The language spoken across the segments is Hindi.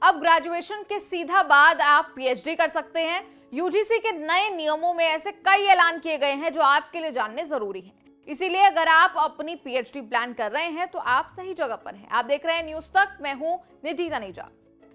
अब ग्रेजुएशन के सीधा बाद आप पीएचडी कर सकते हैं। यूजीसी के नए नियमों में ऐसे कई ऐलान किए गए हैं जो आपके लिए जानने जरूरी हैं। इसीलिए अगर आप अपनी पीएचडी प्लान कर रहे हैं तो आप सही जगह पर हैं। आप देख रहे हैं न्यूज तक, मैं हूं निधि तनेजा।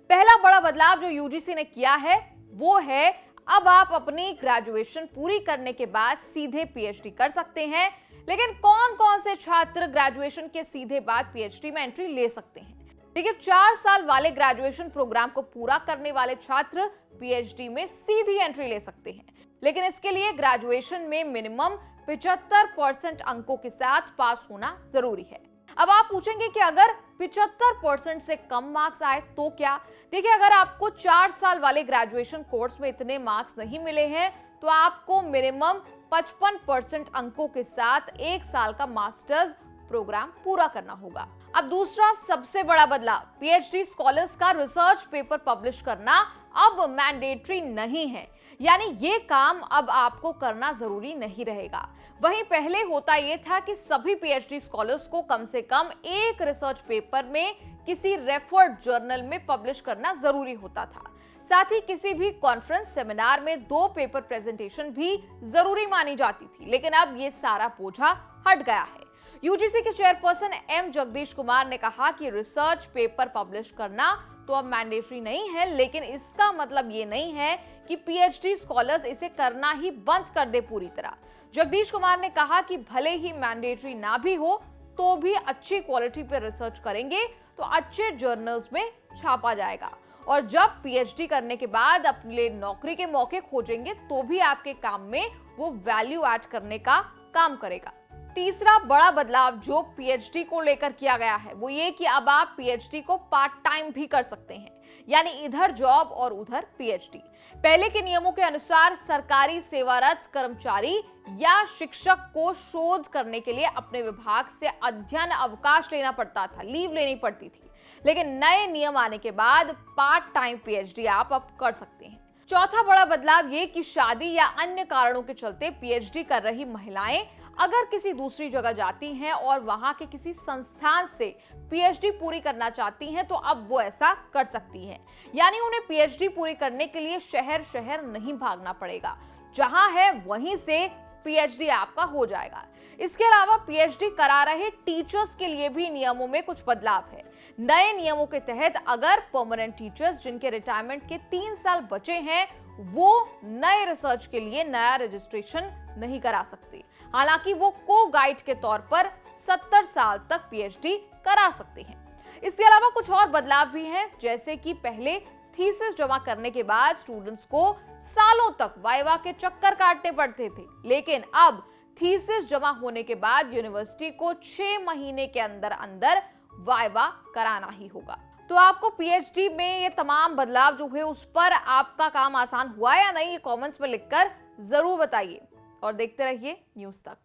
पहला बड़ा बदलाव जो यूजीसी ने किया है वो है अब आप अपनी ग्रेजुएशन पूरी करने के बाद सीधे पीएचडी कर सकते हैं। लेकिन कौन कौन से छात्र ग्रेजुएशन के सीधे बाद पीएचडी में एंट्री ले सकते हैं? देखिए, 4 साल वाले ग्रेजुएशन प्रोग्राम को पूरा करने वाले छात्र पीएचडी में सीधी एंट्री ले सकते हैं। लेकिन इसके लिए ग्रेजुएशन में मिनिमम 75% अंकों के साथ पास होना जरूरी है। अब आप पूछेंगे कि अगर 75% से कम मार्क्स आए तो क्या? देखिए, अगर आपको 4 साल वाले ग्रेजुएशन कोर्स में इतने मार्क्स नहीं मिले हैं तो आपको मिनिमम 55% अंकों के साथ 1 साल का मास्टर्स प्रोग्राम पूरा करना होगा। अब दूसरा सबसे बड़ा बदलाव, पीएचडी स्कॉलर्स का रिसर्च पेपर पब्लिश करना अब मैंडेटरी नहीं है। यानी ये काम अब आपको करना जरूरी नहीं रहेगा। वहीं पहले होता ये था कि सभी पीएचडी स्कॉलर्स को कम से कम एक रिसर्च पेपर में किसी रेफर्ड जर्नल में पब्लिश करना जरूरी होता था। साथ ही किसी भी कॉन्फ्रेंस सेमिनार में 2 पेपर प्रेजेंटेशन भी जरूरी मानी जाती थी। लेकिन अब ये सारा बोझा हट गया है। यूजीसी के चेयरपर्सन एम जगदीश कुमार ने कहा कि रिसर्च पेपर पब्लिश करना तो अब मैंडेटरी नहीं है, लेकिन इसका मतलब ये नहीं है कि पीएचडी स्कॉलर्स इसे करना ही बंद कर दे पूरी तरह। जगदीश कुमार ने कहा कि भले ही मैंडेटरी ना भी हो तो भी अच्छी क्वालिटी पर रिसर्च करेंगे तो अच्छे जर्नल्स में छापा जाएगा, और जब पीएचडी करने के बाद अपने लिए नौकरी के मौके खोजेंगे तो भी आपके काम में वो वैल्यू ऐड करने का काम करेगा। तीसरा बड़ा बदलाव जो पीएचडी को लेकर किया गया है वो ये कि अब आप पीएचडी को पार्ट टाइम भी कर सकते हैं, यानी इधर जॉब और उधर पीएचडी। पहले के नियमों के अनुसार सरकारी सेवारत कर्मचारी या शिक्षक को शोध करने के लिए अपने विभाग से अध्ययन अवकाश लेना पड़ता था, लीव लेनी पड़ती थी। लेकिन नए नियम आने के बाद पार्ट टाइम पीएचडी आप अब कर सकते हैं। चौथा बड़ा बदलाव ये कि शादी या अन्य कारणों के चलते पीएचडी कर रही महिलाएं अगर किसी दूसरी जगह जाती हैं और वहां के किसी संस्थान से पीएचडी पूरी करना चाहती हैं तो अब वो ऐसा कर सकती हैं। यानी उन्हें पीएचडी पूरी करने के लिए शहर शहर नहीं भागना पड़ेगा, जहां है वहीं से पीएचडी आपका हो जाएगा। इसके अलावा पीएचडी करा रहे टीचर्स के लिए भी नियमों में कुछ बदलाव है। नए नियमों के तहत अगर परमानेंट टीचर्स जिनके रिटायरमेंट के 3 साल बचे हैं वो नए रिसर्च के लिए नया रजिस्ट्रेशन नहीं करा सकते। हालांकि वो को गाइड के तौर पर 70 साल तक पीएचडी करा सकते हैं। इसके अलावा कुछ और बदलाव भी हैं, जैसे कि पहले थीसिस जमा करने के बाद स्टूडेंट्स को सालों तक वाइवा के चक्कर काटने पड़ते थे, लेकिन अब थीसिस जमा होने के बाद यूनिवर्सिटी को 6 महीने के अंदर अंदर वाइवा कराना ही होगा। तो आपको पीएचडी में ये तमाम बदलाव जो हुए उस पर आपका काम आसान हुआ या नहीं, ये कमेंट्स में लिखकर जरूर बताइए और देखते रहिए न्यूज तक।